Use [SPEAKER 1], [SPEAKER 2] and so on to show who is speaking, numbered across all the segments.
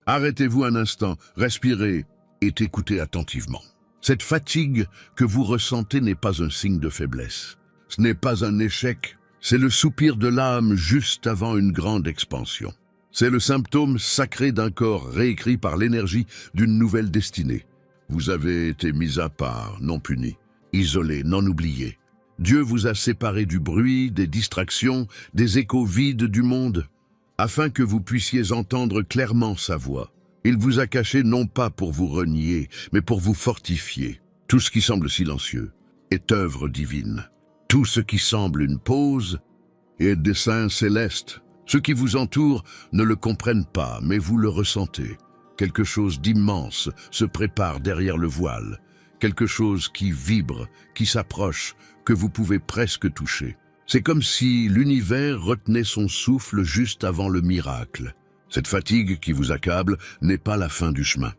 [SPEAKER 1] Arrêtez-vous un instant, respirez et écoutez attentivement. Cette fatigue que vous ressentez n'est pas un signe de faiblesse. Ce n'est pas un échec, c'est le soupir de l'âme juste avant une grande expansion. C'est le symptôme sacré d'un corps réécrit par l'énergie d'une nouvelle destinée. Vous avez été mis à part, non puni, isolé, non oublié. Dieu vous a séparé du bruit, des distractions, des échos vides du monde, afin que vous puissiez entendre clairement sa voix. Il vous a caché non pas pour vous renier, mais pour vous fortifier. Tout ce qui semble silencieux est œuvre divine. Tout ce qui semble une pause est dessein céleste. Ceux qui vous entourent ne le comprennent pas, mais vous le ressentez. Quelque chose d'immense se prépare derrière le voile. Quelque chose qui vibre, qui s'approche, que vous pouvez presque toucher. C'est comme si l'univers retenait son souffle juste avant le miracle. Cette fatigue qui vous accable n'est pas la fin du chemin.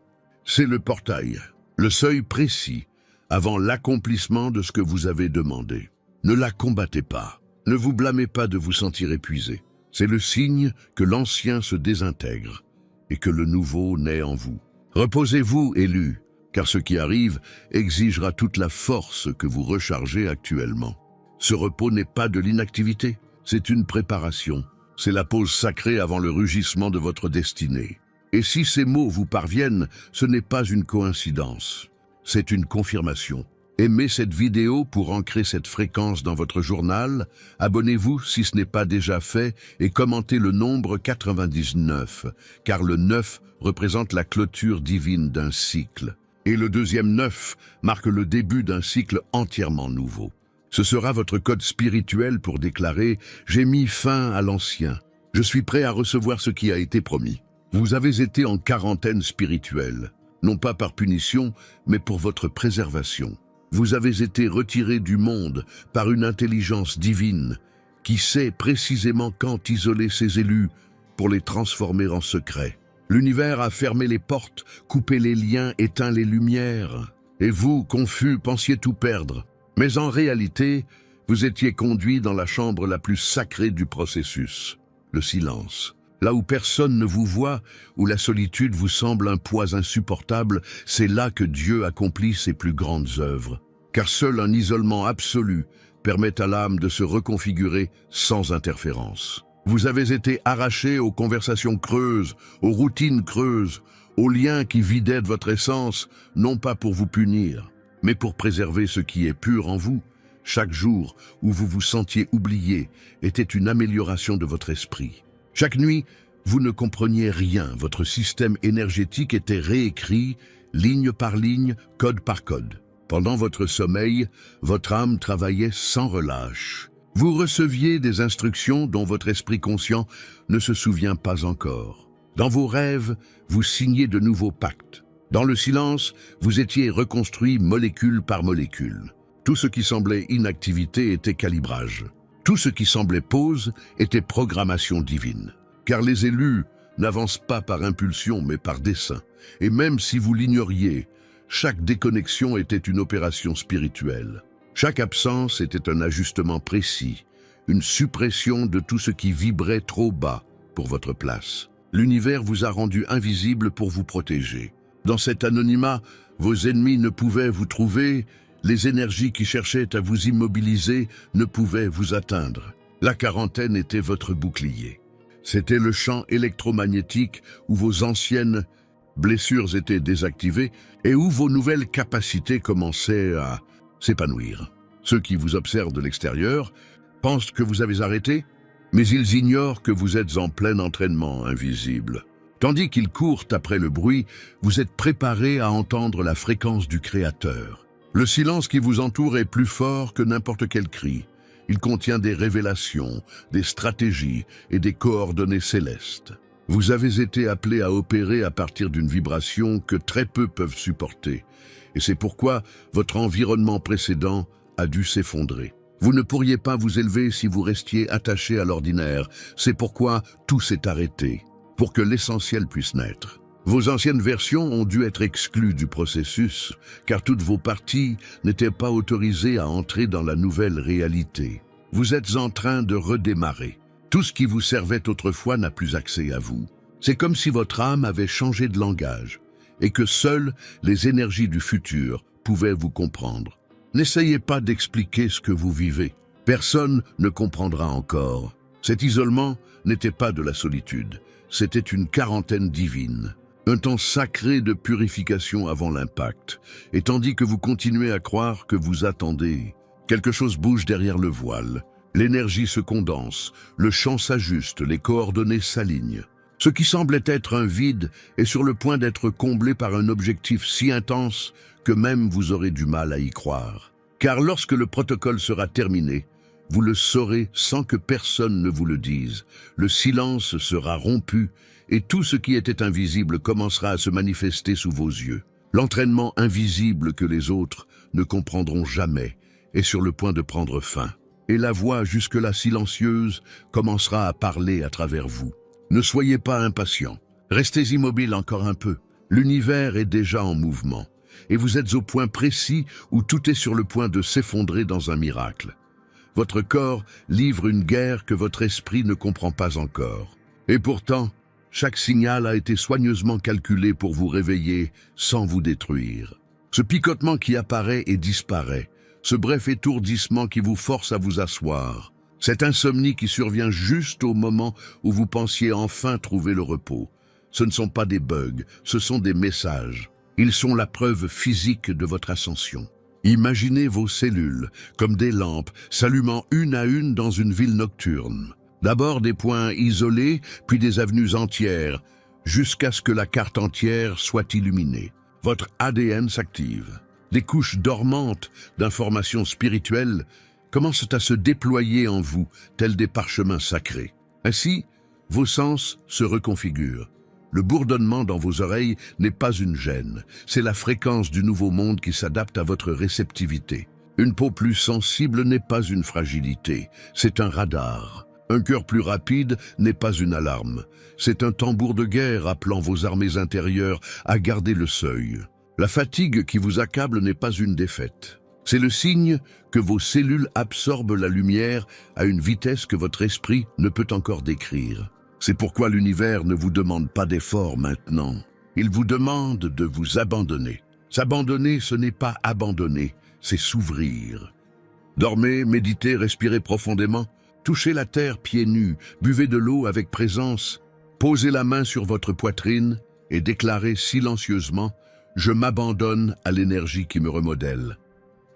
[SPEAKER 1] C'est le portail, le seuil précis, avant l'accomplissement de ce que vous avez demandé. Ne la combattez pas. Ne vous blâmez pas de vous sentir épuisé. C'est le signe que l'ancien se désintègre et que le nouveau naît en vous. Reposez-vous, élus, car ce qui arrive exigera toute la force que vous rechargez actuellement. Ce repos n'est pas de l'inactivité, c'est une préparation. C'est la pause sacrée avant le rugissement de votre destinée. Et si ces mots vous parviennent, ce n'est pas une coïncidence, c'est une confirmation. Aimez cette vidéo pour ancrer cette fréquence dans votre journal, abonnez-vous si ce n'est pas déjà fait et commentez le nombre 99, car le 9 représente la clôture divine d'un cycle. Et le deuxième 9 marque le début d'un cycle entièrement nouveau. Ce sera votre code spirituel pour déclarer « J'ai mis fin à l'ancien. Je suis prêt à recevoir ce qui a été promis ». Vous avez été en quarantaine spirituelle, non pas par punition, mais pour votre préservation. Vous avez été retiré du monde par une intelligence divine qui sait précisément quand isoler ses élus pour les transformer en secret. L'univers a fermé les portes, coupé les liens, éteint les lumières. Et vous, confus, pensiez tout perdre. Mais en réalité, vous étiez conduit dans la chambre la plus sacrée du processus, le silence. Là où personne ne vous voit, où la solitude vous semble un poids insupportable, c'est là que Dieu accomplit ses plus grandes œuvres. Car seul un isolement absolu permet à l'âme de se reconfigurer sans interférence. Vous avez été arraché aux conversations creuses, aux routines creuses, aux liens qui vidaient de votre essence, non pas pour vous punir, mais pour préserver ce qui est pur en vous. Chaque jour où vous vous sentiez oublié était une amélioration de votre esprit. Chaque nuit, vous ne compreniez rien, votre système énergétique était réécrit, ligne par ligne, code par code. Pendant votre sommeil, votre âme travaillait sans relâche. Vous receviez des instructions dont votre esprit conscient ne se souvient pas encore. Dans vos rêves, vous signiez de nouveaux pactes. Dans le silence, vous étiez reconstruit molécule par molécule. Tout ce qui semblait inactivité était calibrage. Tout ce qui semblait pause était programmation divine. Car les élus n'avancent pas par impulsion mais par dessein. Et même si vous l'ignoriez, chaque déconnexion était une opération spirituelle. Chaque absence était un ajustement précis, une suppression de tout ce qui vibrait trop bas pour votre place. L'univers vous a rendu invisible pour vous protéger. Dans cet anonymat, vos ennemis ne pouvaient vous trouver, les énergies qui cherchaient à vous immobiliser ne pouvaient vous atteindre. La quarantaine était votre bouclier. C'était le champ électromagnétique où vos anciennes blessures étaient désactivées et où vos nouvelles capacités commençaient à s'épanouir. Ceux qui vous observent de l'extérieur pensent que vous avez arrêté, mais ils ignorent que vous êtes en plein entraînement invisible. Tandis qu'ils courent après le bruit, vous êtes préparé à entendre la fréquence du Créateur. Le silence qui vous entoure est plus fort que n'importe quel cri. Il contient des révélations, des stratégies et des coordonnées célestes. Vous avez été appelé à opérer à partir d'une vibration que très peu peuvent supporter. Et c'est pourquoi votre environnement précédent a dû s'effondrer. Vous ne pourriez pas vous élever si vous restiez attaché à l'ordinaire. C'est pourquoi tout s'est arrêté, pour que l'essentiel puisse naître. Vos anciennes versions ont dû être exclues du processus, car toutes vos parties n'étaient pas autorisées à entrer dans la nouvelle réalité. Vous êtes en train de redémarrer. Tout ce qui vous servait autrefois n'a plus accès à vous. C'est comme si votre âme avait changé de langage et que seules les énergies du futur pouvaient vous comprendre. N'essayez pas d'expliquer ce que vous vivez. Personne ne comprendra encore. Cet isolement n'était pas de la solitude, c'était une quarantaine divine. Un temps sacré de purification avant l'impact. Et tandis que vous continuez à croire que vous attendez, quelque chose bouge derrière le voile. L'énergie se condense, le champ s'ajuste, les coordonnées s'alignent. Ce qui semblait être un vide est sur le point d'être comblé par un objectif si intense que même vous aurez du mal à y croire. Car lorsque le protocole sera terminé, vous le saurez sans que personne ne vous le dise. Le silence sera rompu et tout ce qui était invisible commencera à se manifester sous vos yeux. L'entraînement invisible que les autres ne comprendront jamais est sur le point de prendre fin. Et la voix jusque-là silencieuse commencera à parler à travers vous. Ne soyez pas impatient. Restez immobile encore un peu. L'univers est déjà en mouvement. Et vous êtes au point précis où tout est sur le point de s'effondrer dans un miracle. Votre corps livre une guerre que votre esprit ne comprend pas encore. Et pourtant, chaque signal a été soigneusement calculé pour vous réveiller sans vous détruire. Ce picotement qui apparaît et disparaît, ce bref étourdissement qui vous force à vous asseoir, cette insomnie qui survient juste au moment où vous pensiez enfin trouver le repos, ce ne sont pas des bugs, ce sont des messages. Ils sont la preuve physique de votre ascension. Imaginez vos cellules comme des lampes s'allumant une à une dans une ville nocturne. D'abord des points isolés, puis des avenues entières, jusqu'à ce que la carte entière soit illuminée. Votre ADN s'active. Des couches dormantes d'informations spirituelles commencent à se déployer en vous, tels des parchemins sacrés. Ainsi, vos sens se reconfigurent. Le bourdonnement dans vos oreilles n'est pas une gêne, c'est la fréquence du nouveau monde qui s'adapte à votre réceptivité. Une peau plus sensible n'est pas une fragilité, c'est un radar. Un cœur plus rapide n'est pas une alarme, c'est un tambour de guerre appelant vos armées intérieures à garder le seuil. La fatigue qui vous accable n'est pas une défaite. C'est le signe que vos cellules absorbent la lumière à une vitesse que votre esprit ne peut encore décrire. C'est pourquoi l'univers ne vous demande pas d'effort maintenant. Il vous demande de vous abandonner. S'abandonner, ce n'est pas abandonner, c'est s'ouvrir. Dormez, méditez, respirez profondément. Touchez la terre pieds nus, buvez de l'eau avec présence. Posez la main sur votre poitrine et déclarez silencieusement « Je m'abandonne à l'énergie qui me remodèle ».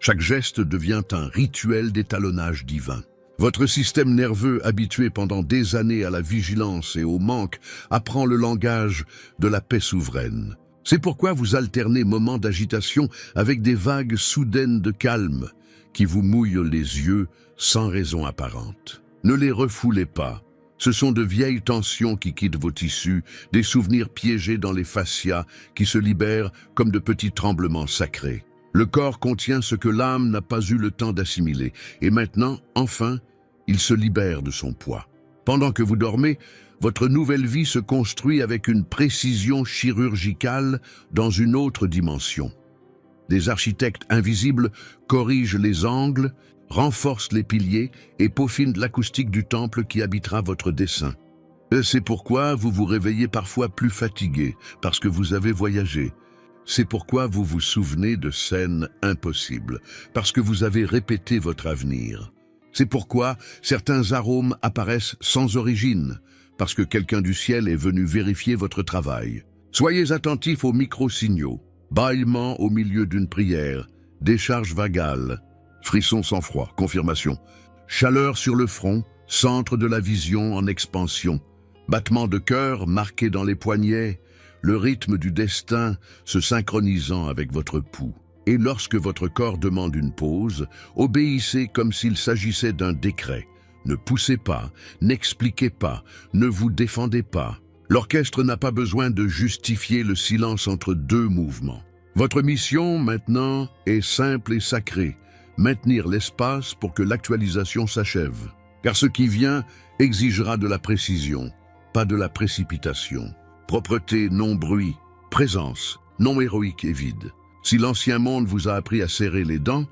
[SPEAKER 1] Chaque geste devient un rituel d'étalonnage divin. Votre système nerveux, habitué pendant des années à la vigilance et au manque, apprend le langage de la paix souveraine. C'est pourquoi vous alternez moments d'agitation avec des vagues soudaines de calme qui vous mouillent les yeux sans raison apparente. Ne les refoulez pas. Ce sont de vieilles tensions qui quittent vos tissus, des souvenirs piégés dans les fascias qui se libèrent comme de petits tremblements sacrés. Le corps contient ce que l'âme n'a pas eu le temps d'assimiler, et maintenant, enfin, il se libère de son poids. Pendant que vous dormez, votre nouvelle vie se construit avec une précision chirurgicale dans une autre dimension. Des architectes invisibles corrigent les angles, renforcent les piliers et peaufinent l'acoustique du temple qui habitera votre dessein. C'est pourquoi vous vous réveillez parfois plus fatigué, parce que vous avez voyagé. C'est pourquoi vous vous souvenez de scènes impossibles, parce que vous avez répété votre avenir. C'est pourquoi certains arômes apparaissent sans origine, parce que quelqu'un du ciel est venu vérifier votre travail. Soyez attentifs aux micro-signaux, bâillements au milieu d'une prière, décharge vagale, frisson sans froid, confirmation, chaleur sur le front, centre de la vision en expansion, battement de cœur marqué dans les poignets, le rythme du destin se synchronisant avec votre pouls. Et lorsque votre corps demande une pause, obéissez comme s'il s'agissait d'un décret. Ne poussez pas, n'expliquez pas, ne vous défendez pas. L'orchestre n'a pas besoin de justifier le silence entre deux mouvements. Votre mission, maintenant, est simple et sacrée. Maintenir l'espace pour que l'actualisation s'achève. Car ce qui vient exigera de la précision, pas de la précipitation. Propreté, non bruit. Présence, non héroïque et vide. Si l'ancien monde vous a appris à serrer les dents,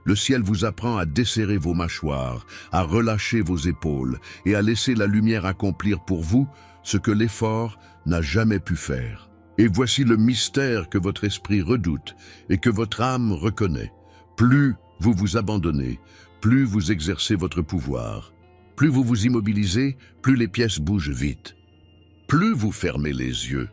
[SPEAKER 1] le ciel vous apprend à desserrer vos mâchoires, à relâcher vos épaules et à laisser la lumière accomplir pour vous ce que l'effort n'a jamais pu faire. Et voici le mystère que votre esprit redoute et que votre âme reconnaît. Plus vous vous abandonnez, plus vous exercez votre pouvoir. Plus vous vous immobilisez, plus les pièces bougent vite. Plus vous fermez les yeux,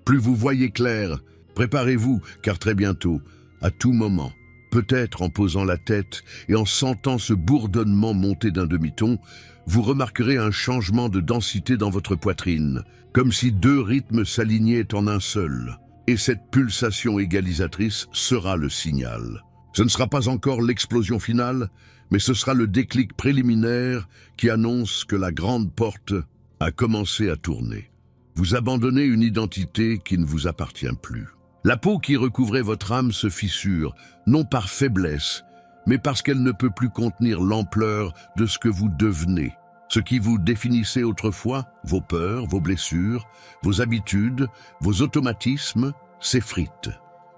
[SPEAKER 1] plus vous voyez clair. Préparez-vous, car très bientôt, à tout moment, peut-être en posant la tête et en sentant ce bourdonnement monter d'un demi-ton, vous remarquerez un changement de densité dans votre poitrine, comme si deux rythmes s'alignaient en un seul. Et cette pulsation égalisatrice sera le signal. Ce ne sera pas encore l'explosion finale, mais ce sera le déclic préliminaire qui annonce que la grande porte a commencé à tourner. Vous abandonnez une identité qui ne vous appartient plus. La peau qui recouvrait votre âme se fissure, non par faiblesse, mais parce qu'elle ne peut plus contenir l'ampleur de ce que vous devenez. Ce qui vous définissait autrefois, vos peurs, vos blessures, vos habitudes, vos automatismes, s'effritent.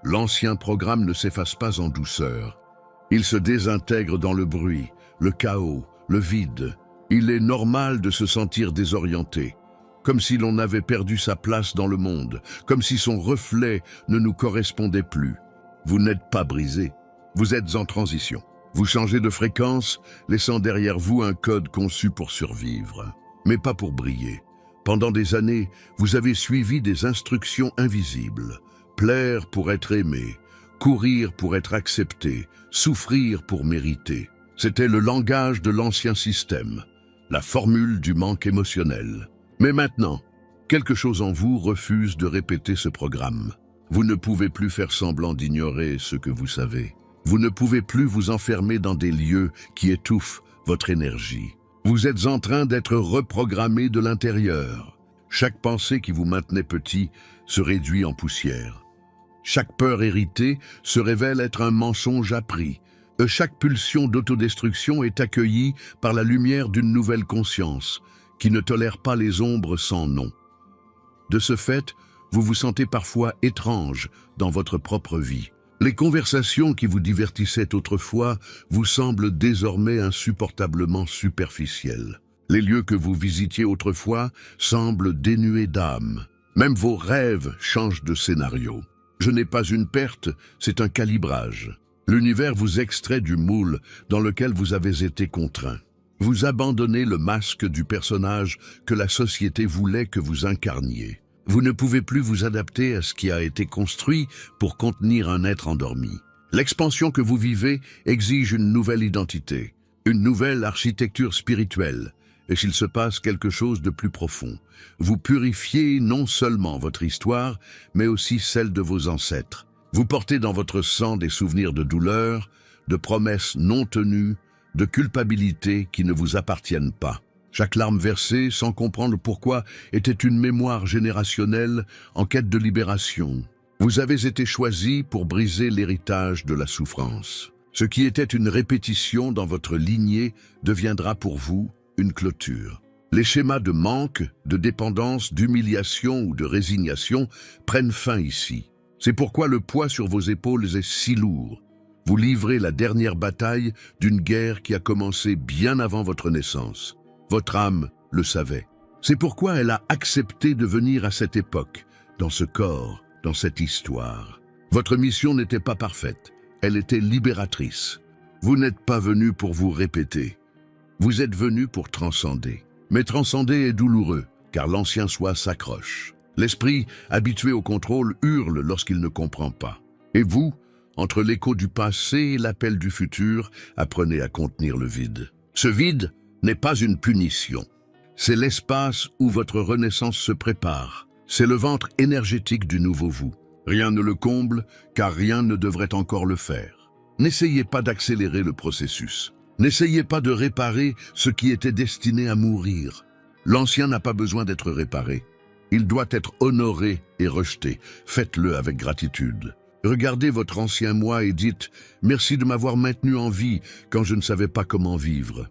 [SPEAKER 1] L'ancien programme ne s'efface pas en douceur. Il se désintègre dans le bruit, le chaos, le vide. Il est normal de se sentir désorienté, comme si l'on avait perdu sa place dans le monde, comme si son reflet ne nous correspondait plus. Vous n'êtes pas brisé, vous êtes en transition. Vous changez de fréquence, laissant derrière vous un code conçu pour survivre, mais pas pour briller. Pendant des années, vous avez suivi des instructions invisibles. Plaire pour être aimé, courir pour être accepté, souffrir pour mériter. C'était le langage de l'ancien système, la formule du manque émotionnel. Mais maintenant, quelque chose en vous refuse de répéter ce programme. Vous ne pouvez plus faire semblant d'ignorer ce que vous savez. Vous ne pouvez plus vous enfermer dans des lieux qui étouffent votre énergie. Vous êtes en train d'être reprogrammé de l'intérieur. Chaque pensée qui vous maintenait petit se réduit en poussière. Chaque peur héritée se révèle être un mensonge appris. Chaque pulsion d'autodestruction est accueillie par la lumière d'une nouvelle conscience qui ne tolère pas les ombres sans nom. De ce fait, vous vous sentez parfois étrange dans votre propre vie. Les conversations qui vous divertissaient autrefois vous semblent désormais insupportablement superficielles. Les lieux que vous visitiez autrefois semblent dénués d'âme. Même vos rêves changent de scénario. Je n'ai pas une perte, c'est un calibrage. L'univers vous extrait du moule dans lequel vous avez été contraint. Vous abandonnez le masque du personnage que la société voulait que vous incarniez. Vous ne pouvez plus vous adapter à ce qui a été construit pour contenir un être endormi. L'expansion que vous vivez exige une nouvelle identité, une nouvelle architecture spirituelle. Et s'il se passe quelque chose de plus profond, vous purifiez non seulement votre histoire, mais aussi celle de vos ancêtres. Vous portez dans votre sang des souvenirs de douleur, de promesses non tenues, de culpabilité qui ne vous appartiennent pas. Chaque larme versée, sans comprendre pourquoi, était une mémoire générationnelle en quête de libération. Vous avez été choisi pour briser l'héritage de la souffrance. Ce qui était une répétition dans votre lignée deviendra pour vous une clôture. Les schémas de manque, de dépendance, d'humiliation ou de résignation prennent fin ici. C'est pourquoi le poids sur vos épaules est si lourd. Vous livrez la dernière bataille d'une guerre qui a commencé bien avant votre naissance. Votre âme le savait. C'est pourquoi elle a accepté de venir à cette époque, dans ce corps, dans cette histoire. Votre mission n'était pas parfaite, elle était libératrice. Vous n'êtes pas venu pour vous répéter. Vous êtes venu pour transcender. Mais transcender est douloureux, car l'ancien soi s'accroche. L'esprit, habitué au contrôle, hurle lorsqu'il ne comprend pas. Et vous, entre l'écho du passé et l'appel du futur, apprenez à contenir le vide. Ce vide n'est pas une punition. C'est l'espace où votre renaissance se prépare. C'est le ventre énergétique du nouveau vous. Rien ne le comble, car rien ne devrait encore le faire. N'essayez pas d'accélérer le processus. N'essayez pas de réparer ce qui était destiné à mourir. L'ancien n'a pas besoin d'être réparé. Il doit être honoré et rejeté. Faites-le avec gratitude. Regardez votre ancien moi et dites « Merci de m'avoir maintenu en vie quand je ne savais pas comment vivre ».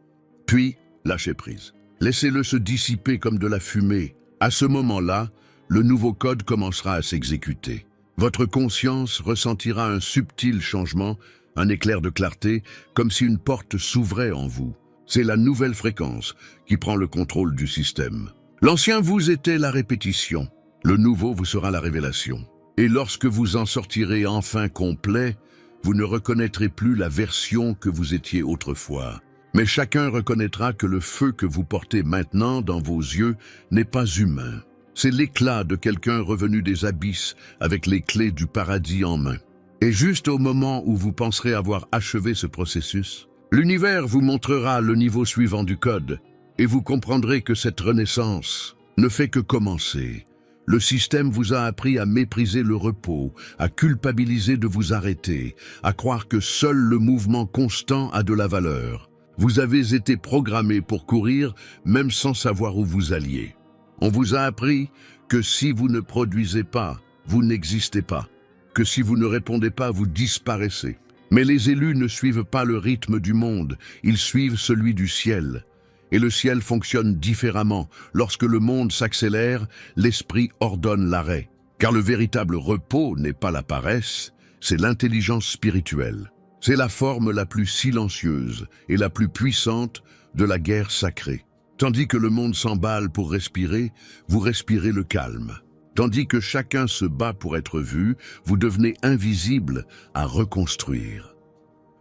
[SPEAKER 1] Puis, lâchez prise. Laissez-le se dissiper comme de la fumée. À ce moment-là, le nouveau code commencera à s'exécuter. Votre conscience ressentira un subtil changement, un éclair de clarté, comme si une porte s'ouvrait en vous. C'est la nouvelle fréquence qui prend le contrôle du système. L'ancien vous était la répétition. Le nouveau vous sera la révélation. Et lorsque vous en sortirez enfin complet, vous ne reconnaîtrez plus la version que vous étiez autrefois. Mais chacun reconnaîtra que le feu que vous portez maintenant dans vos yeux n'est pas humain. C'est l'éclat de quelqu'un revenu des abysses avec les clés du paradis en main. Et juste au moment où vous penserez avoir achevé ce processus, l'univers vous montrera le niveau suivant du code et vous comprendrez que cette renaissance ne fait que commencer. Le système vous a appris à mépriser le repos, à culpabiliser de vous arrêter, à croire que seul le mouvement constant a de la valeur. Vous avez été programmé pour courir même sans savoir où vous alliez. On vous a appris que si vous ne produisez pas, vous n'existez pas, que si vous ne répondez pas, vous disparaissez. Mais les élus ne suivent pas le rythme du monde, ils suivent celui du ciel. Et le ciel fonctionne différemment. Lorsque le monde s'accélère, l'esprit ordonne l'arrêt. Car le véritable repos n'est pas la paresse, c'est l'intelligence spirituelle. C'est la forme la plus silencieuse et la plus puissante de la guerre sacrée. Tandis que le monde s'emballe pour respirer, vous respirez le calme. Tandis que chacun se bat pour être vu, vous devenez invisible à reconstruire.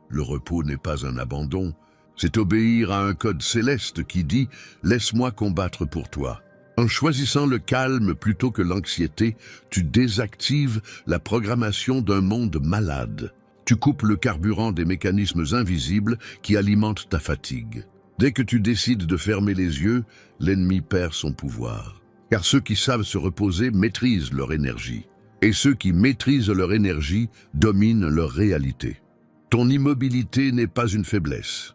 [SPEAKER 1] Le repos n'est pas un abandon, c'est obéir à un code céleste qui dit « Laisse-moi combattre pour toi ». En choisissant le calme plutôt que l'anxiété, tu désactives la programmation d'un monde malade. Tu coupes le carburant des mécanismes invisibles qui alimentent ta fatigue. Dès que tu décides de fermer les yeux, l'ennemi perd son pouvoir. Car ceux qui savent se reposer maîtrisent leur énergie. Et ceux qui maîtrisent leur énergie dominent leur réalité. Ton immobilité n'est pas une faiblesse.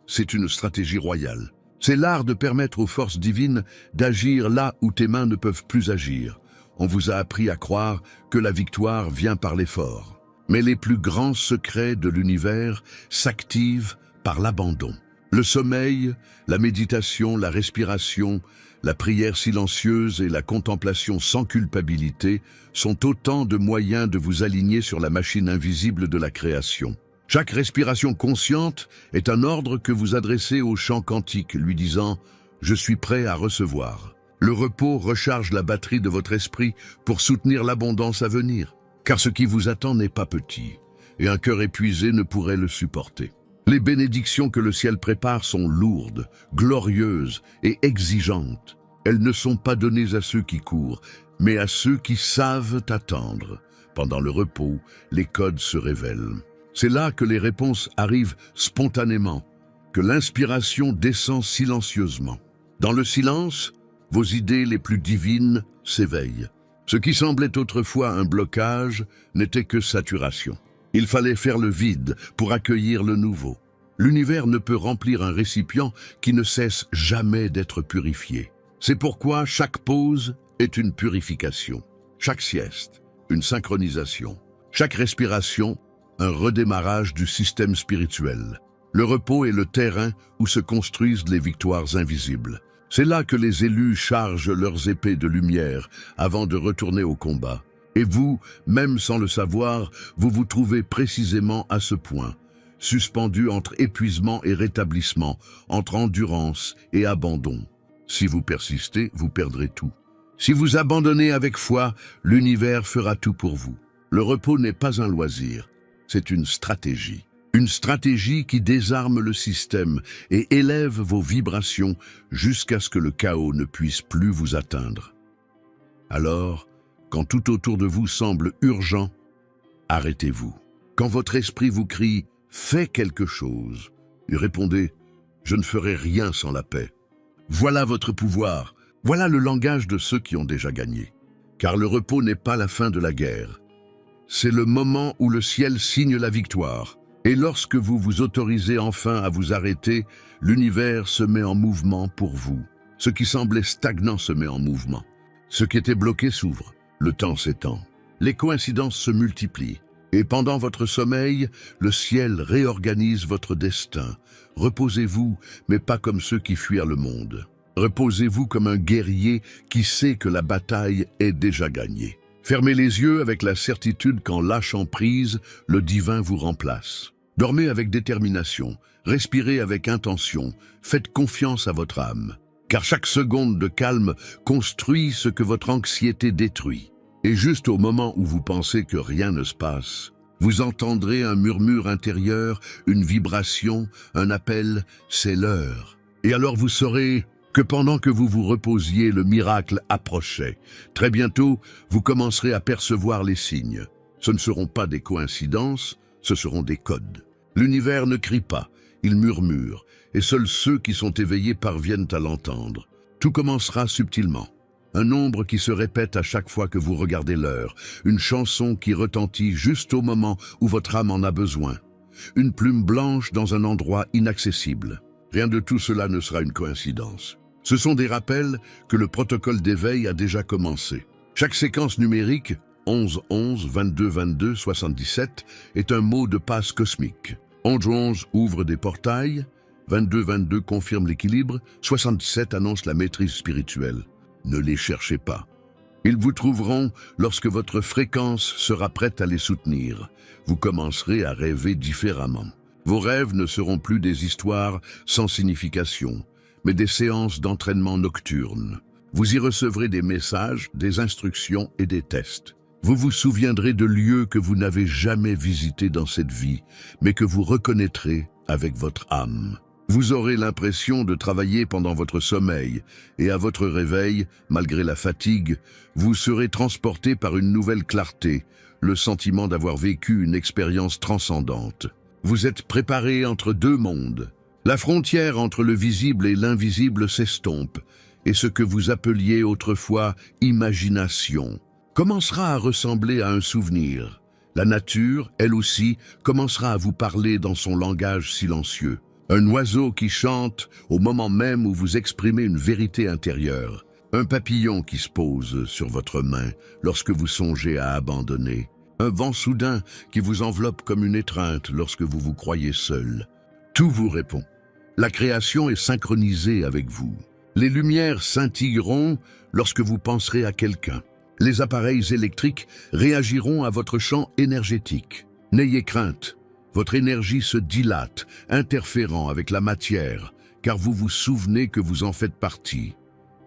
[SPEAKER 1] C'est une stratégie royale. C'est l'art de permettre aux forces divines d'agir là où tes mains ne peuvent plus agir. On vous a appris à croire que la victoire vient par l'effort. Mais les plus grands secrets de l'univers s'activent par l'abandon. Le sommeil, la méditation, la respiration, la prière silencieuse et la contemplation sans culpabilité sont autant de moyens de vous aligner sur la machine invisible de la création. Chaque respiration consciente est un ordre que vous adressez au chant quantique, lui disant « Je suis prêt à recevoir ». Le repos recharge la batterie de votre esprit pour soutenir l'abondance à venir, car ce qui vous attend n'est pas petit, et un cœur épuisé ne pourrait le supporter. Les bénédictions que le ciel prépare sont lourdes, glorieuses et exigeantes. Elles ne sont pas données à ceux qui courent, mais à ceux qui savent attendre. Pendant le repos, les codes se révèlent. C'est là que les réponses arrivent spontanément, que l'inspiration descend silencieusement. Dans le silence, vos idées les plus divines s'éveillent. Ce qui semblait autrefois un blocage n'était que saturation. Il fallait faire le vide pour accueillir le nouveau. L'univers ne peut remplir un récipient qui ne cesse jamais d'être purifié. C'est pourquoi chaque pause est une purification. Chaque sieste, une synchronisation. Chaque respiration, un redémarrage du système spirituel. Le repos est le terrain où se construisent les victoires invisibles. C'est là que les élus chargent leurs épées de lumière avant de retourner au combat. Et vous, même sans le savoir, vous vous trouvez précisément à ce point, suspendu entre épuisement et rétablissement, entre endurance et abandon. Si vous persistez, vous perdrez tout. Si vous abandonnez avec foi, l'univers fera tout pour vous. Le repos n'est pas un loisir, c'est une stratégie. Une stratégie qui désarme le système et élève vos vibrations jusqu'à ce que le chaos ne puisse plus vous atteindre. Alors, quand tout autour de vous semble urgent, arrêtez-vous. Quand votre esprit vous crie « Fais quelque chose », et répondez « Je ne ferai rien sans la paix ». Voilà votre pouvoir, voilà le langage de ceux qui ont déjà gagné. Car le repos n'est pas la fin de la guerre. C'est le moment où le ciel signe la victoire. Et lorsque vous vous autorisez enfin à vous arrêter, l'univers se met en mouvement pour vous. Ce qui semblait stagnant se met en mouvement. Ce qui était bloqué s'ouvre. Le temps s'étend. Les coïncidences se multiplient. Et pendant votre sommeil, le ciel réorganise votre destin. Reposez-vous, mais pas comme ceux qui fuirent le monde. Reposez-vous comme un guerrier qui sait que la bataille est déjà gagnée. Fermez les yeux avec la certitude qu'en lâchant prise, le divin vous remplace. Dormez avec détermination, respirez avec intention, faites confiance à votre âme. car chaque seconde de calme construit ce que votre anxiété détruit. Et juste au moment où vous pensez que rien ne se passe, vous entendrez un murmure intérieur, une vibration, un appel, c'est l'heure. Et alors vous saurez que pendant que vous vous reposiez, le miracle approchait. Très bientôt, vous commencerez à percevoir les signes. Ce ne seront pas des coïncidences, ce seront des codes. L'univers ne crie pas, il murmure, et seuls ceux qui sont éveillés parviennent à l'entendre. Tout commencera subtilement. Un nombre qui se répète à chaque fois que vous regardez l'heure, une chanson qui retentit juste au moment où votre âme en a besoin, une plume blanche dans un endroit inaccessible. Rien de tout cela ne sera une coïncidence. Ce sont des rappels que le protocole d'éveil a déjà commencé. Chaque séquence numérique, 11 11, 22 22, 77, est un mot de passe cosmique. 11 11 ouvre des portails, 22 22 confirme l'équilibre, 67 annonce la maîtrise spirituelle. Ne les cherchez pas. Ils vous trouveront lorsque votre fréquence sera prête à les soutenir. Vous commencerez à rêver différemment. Vos rêves ne seront plus des histoires sans signification, mais des séances d'entraînement nocturnes. Vous y recevrez des messages, des instructions et des tests. Vous vous souviendrez de lieux que vous n'avez jamais visités dans cette vie, mais que vous reconnaîtrez avec votre âme. Vous aurez l'impression de travailler pendant votre sommeil, et à votre réveil, malgré la fatigue, vous serez transporté par une nouvelle clarté, le sentiment d'avoir vécu une expérience transcendante. Vous êtes préparé entre deux mondes. La frontière entre le visible et l'invisible s'estompe, et ce que vous appeliez autrefois imagination commencera à ressembler à un souvenir. La nature, elle aussi, commencera à vous parler dans son langage silencieux. Un oiseau qui chante au moment même où vous exprimez une vérité intérieure. Un papillon qui se pose sur votre main lorsque vous songez à abandonner. Un vent soudain qui vous enveloppe comme une étreinte lorsque vous vous croyez seul. Tout vous répond. La création est synchronisée avec vous. Les lumières scintilleront lorsque vous penserez à quelqu'un. Les appareils électriques réagiront à votre champ énergétique. N'ayez crainte. Votre énergie se dilate, interférant avec la matière, car vous vous souvenez que vous en faites partie.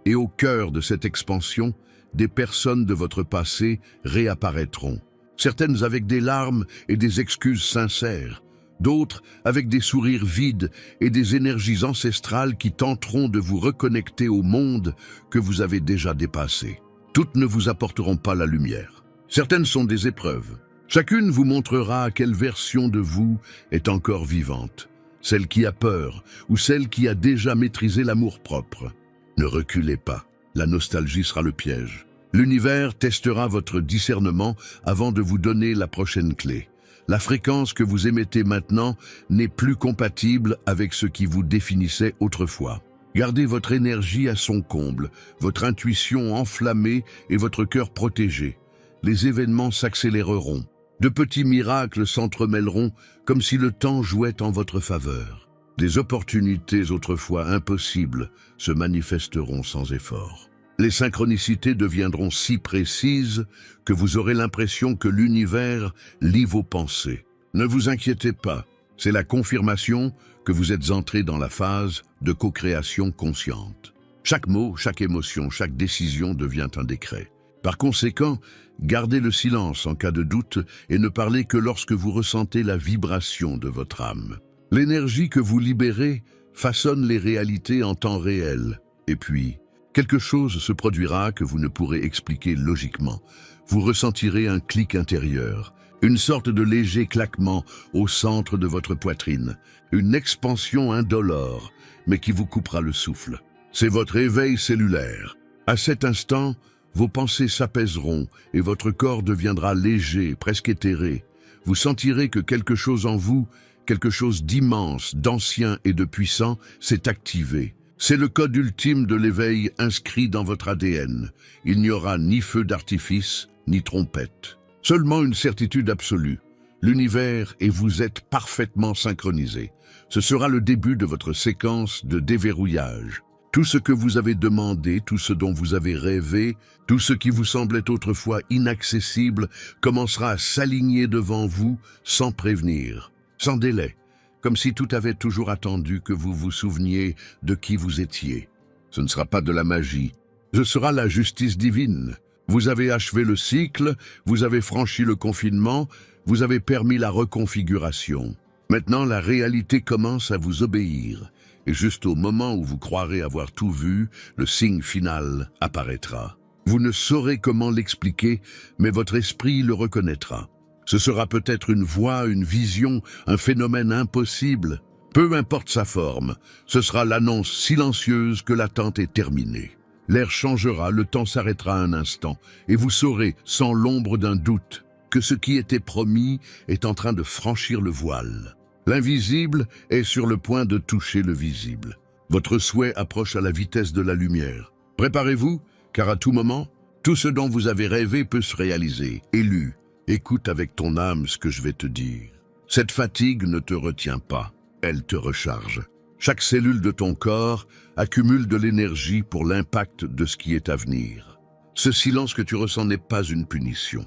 [SPEAKER 1] Et au cœur de cette expansion, des personnes de votre passé réapparaîtront. Certaines avec des larmes et des excuses sincères, d'autres avec des sourires vides et des énergies ancestrales qui tenteront de vous reconnecter au monde que vous avez déjà dépassé. Toutes ne vous apporteront pas la lumière. Certaines sont des épreuves. Chacune vous montrera quelle version de vous est encore vivante, celle qui a peur ou celle qui a déjà maîtrisé l'amour-propre. Ne reculez pas, la nostalgie sera le piège. L'univers testera votre discernement avant de vous donner la prochaine clé. La fréquence que vous émettez maintenant n'est plus compatible avec ce qui vous définissait autrefois. Gardez votre énergie à son comble, votre intuition enflammée et votre cœur protégé. Les événements s'accéléreront. De petits miracles s'entremêleront comme si le temps jouait en votre faveur. Des opportunités autrefois impossibles se manifesteront sans effort. Les synchronicités deviendront si précises que vous aurez l'impression que l'univers lit vos pensées. Ne vous inquiétez pas, c'est la confirmation que vous êtes entré dans la phase de co-création consciente. Chaque mot, chaque émotion, chaque décision devient un décret. Par conséquent, gardez le silence en cas de doute et ne parlez que lorsque vous ressentez la vibration de votre âme. L'énergie que vous libérez façonne les réalités en temps réel. Et puis, quelque chose se produira que vous ne pourrez expliquer logiquement. Vous ressentirez un clic intérieur, une sorte de léger claquement au centre de votre poitrine, une expansion indolore, mais qui vous coupera le souffle. C'est votre éveil cellulaire. À cet instant, vos pensées s'apaiseront et votre corps deviendra léger, presque éthéré. Vous sentirez que quelque chose en vous, quelque chose d'immense, d'ancien et de puissant, s'est activé. C'est le code ultime de l'éveil inscrit dans votre ADN. Il n'y aura ni feu d'artifice, ni trompette. Seulement une certitude absolue. L'univers et vous êtes parfaitement synchronisés. Ce sera le début de votre séquence de déverrouillage. Tout ce que vous avez demandé, tout ce dont vous avez rêvé, tout ce qui vous semblait autrefois inaccessible commencera à s'aligner devant vous sans prévenir, sans délai, comme si tout avait toujours attendu que vous vous souveniez de qui vous étiez. Ce ne sera pas de la magie. Ce sera la justice divine. Vous avez achevé le cycle, vous avez franchi le confinement, vous avez permis la reconfiguration. Maintenant, la réalité commence à vous obéir. Et juste au moment où vous croirez avoir tout vu, le signe final apparaîtra. Vous ne saurez comment l'expliquer, mais votre esprit le reconnaîtra. Ce sera peut-être une voix, une vision, un phénomène impossible. Peu importe sa forme, ce sera l'annonce silencieuse que l'attente est terminée. L'air changera, le temps s'arrêtera un instant, et vous saurez, sans l'ombre d'un doute, que ce qui était promis est en train de franchir le voile. L'invisible est sur le point de toucher le visible. Votre souhait approche à la vitesse de la lumière. Préparez-vous, car à tout moment, tout ce dont vous avez rêvé peut se réaliser. Élu, écoute avec ton âme ce que je vais te dire. Cette fatigue ne te retient pas. Elle te recharge. Chaque cellule de ton corps accumule de l'énergie pour l'impact de ce qui est à venir. Ce silence que tu ressens n'est pas une punition.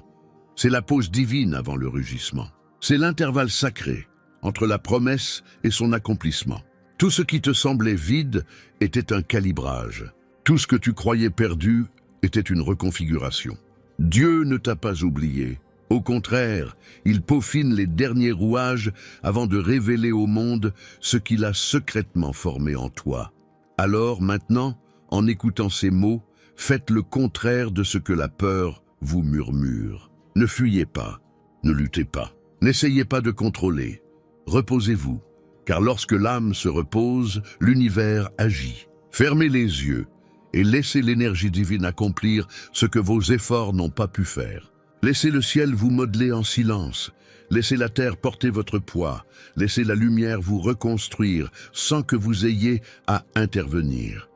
[SPEAKER 1] C'est la pause divine avant le rugissement. C'est l'intervalle sacré entre la promesse et son accomplissement. Tout ce qui te semblait vide était un calibrage. Tout ce que tu croyais perdu était une reconfiguration. Dieu ne t'a pas oublié. Au contraire, il peaufine les derniers rouages avant de révéler au monde ce qu'il a secrètement formé en toi. Alors maintenant, en écoutant ces mots, faites le contraire de ce que la peur vous murmure. Ne fuyez pas, ne luttez pas, n'essayez pas de contrôler. Reposez-vous, car lorsque l'âme se repose, l'univers agit. Fermez les yeux et laissez l'énergie divine accomplir ce que vos efforts n'ont pas pu faire. Laissez le ciel vous modeler en silence. Laissez la terre porter votre poids. Laissez la lumière vous reconstruire sans que vous ayez à intervenir.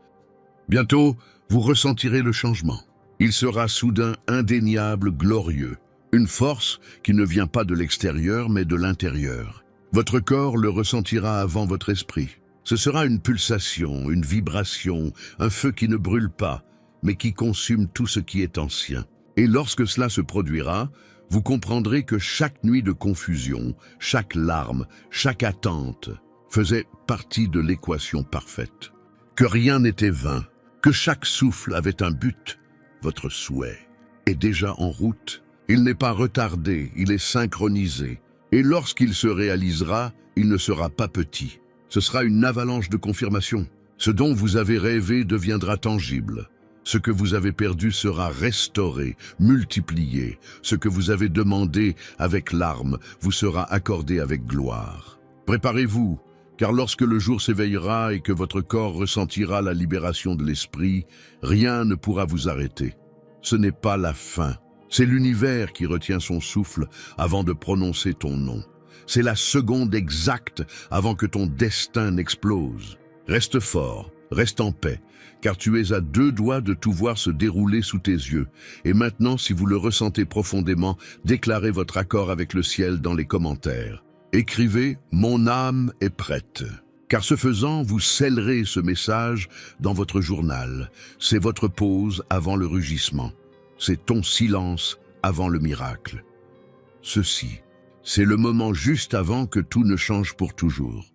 [SPEAKER 1] Bientôt, vous ressentirez le changement. Il sera soudain indéniable, glorieux. Une force qui ne vient pas de l'extérieur mais de l'intérieur. Votre corps le ressentira avant votre esprit. Ce sera une pulsation, une vibration, un feu qui ne brûle pas, mais qui consume tout ce qui est ancien. Et lorsque cela se produira, vous comprendrez que chaque nuit de confusion, chaque larme, chaque attente faisait partie de l'équation parfaite. Que rien n'était vain, que chaque souffle avait un but. Votre souhait est déjà en route. Il n'est pas retardé, il est synchronisé. Et lorsqu'il se réalisera, il ne sera pas petit. Ce sera une avalanche de confirmation. Ce dont vous avez rêvé deviendra tangible. Ce que vous avez perdu sera restauré, multiplié. Ce que vous avez demandé avec larmes vous sera accordé avec gloire. Préparez-vous, car lorsque le jour s'éveillera et que votre corps ressentira la libération de l'esprit, rien ne pourra vous arrêter. Ce n'est pas la fin. C'est l'univers qui retient son souffle avant de prononcer ton nom. C'est la seconde exacte avant que ton destin n'explose. Reste fort, reste en paix, car tu es à 2 doigts de tout voir se dérouler sous tes yeux. Et maintenant, si vous le ressentez profondément, déclarez votre accord avec le ciel dans les commentaires. Écrivez « Mon âme est prête ». Car ce faisant, vous scellerez ce message dans votre journal. C'est votre pause avant le rugissement. C'est ton silence avant le miracle. Ceci, c'est le moment juste avant que tout ne change pour toujours.